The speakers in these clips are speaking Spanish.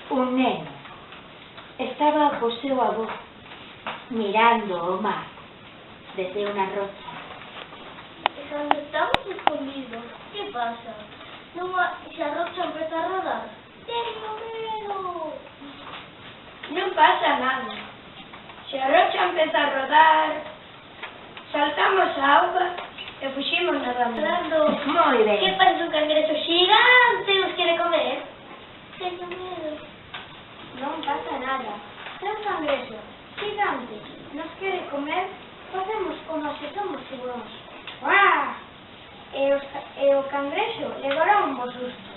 Un neno estaba co seu avó mirando o mar desde unha rocha. E cando estamos escondidos, que pasa? Se a rocha empeza a rodar, teño medo. Non pasa nada. Se a rocha empeza a rodar, saltamos a auga e fuximos nadando. Moi ben. Que parece un cangrejo xigante e os quere comer? Teño medo. Non pasa nada. Se un cangrejo gigante nos quere comer, facemos como se somos iguais. ¡Guau! E o cangrejo levará un bo susto.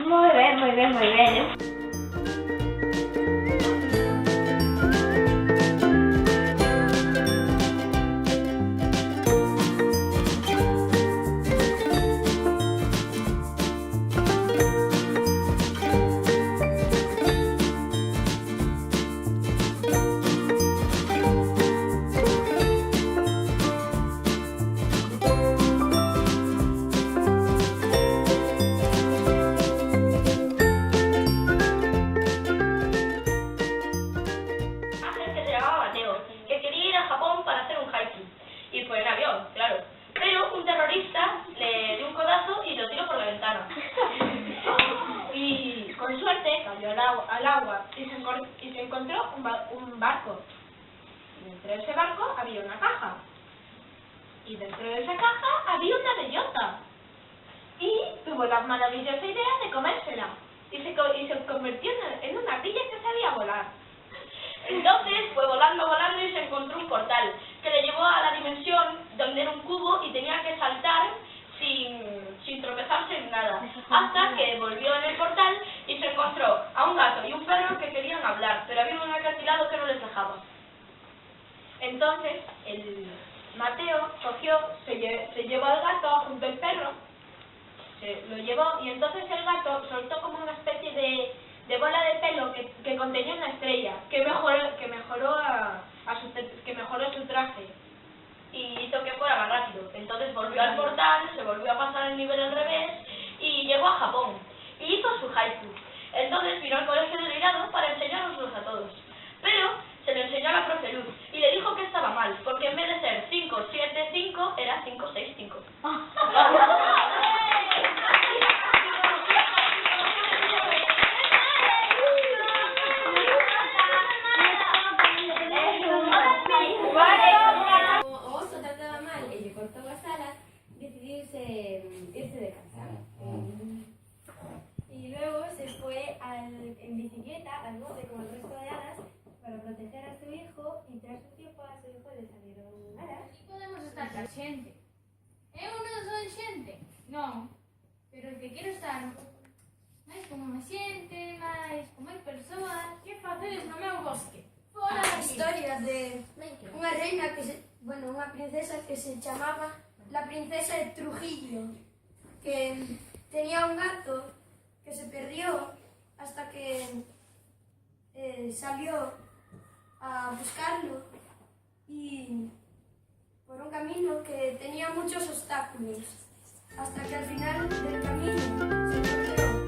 Moi ben, moi ben, moi ben. Y fue en avión, claro. Pero un terrorista le dio un codazo y lo tiró por la ventana. Y con suerte cayó al agua y se encontró un barco. Y dentro de ese barco había una caja. Y dentro de esa caja había una bellota. Y tuvo la maravillosa idea de comérsela. Y se convirtió en una ardilla que sabía volar. Entonces fue volando y se encontró un portal que le llevó a la dimensión donde era un cubo y tenía que saltar sin tropezarse en nada, hasta que volvió en el portal y se encontró a un gato y un perro que querían hablar, pero había un acantilado que no les dejaba. Entonces el Mateo cogió, se llevó al gato junto al perro, se lo llevó, y entonces el gato soltó como una especie de bola de pelo que contenía una estrella que mejoró su traje y hizo que fuera más rápido. Entonces volvió al portal, se volvió a pasar el nivel al revés y llegó a Japón y hizo su haiku. Entonces vino al colegio del Irado para enseñárnoslos a todos, pero se lo enseñó a la profe Luz y le dijo que estaba mal, porque en vez de ser 5, 7, 5 era 5, 6, 5. irse de casa. Y luego se fue en bicicleta al monte con el resto de hadas para proteger a su hijo, y tras un tiempo a su hijo le salieron alas. Así podemos estar con xente. Eu non son xente, non. Pero que quero estar máis como máis xente, máis como máis persoas. Que facedes no meu bosque? Fora La aquí. historia de unha reina unha princesa que se chamaba la princesa de Trujillo, que tenía un gato que se perdió hasta que salió a buscarlo, y por un camino que tenía muchos obstáculos, hasta que al final del camino se encontró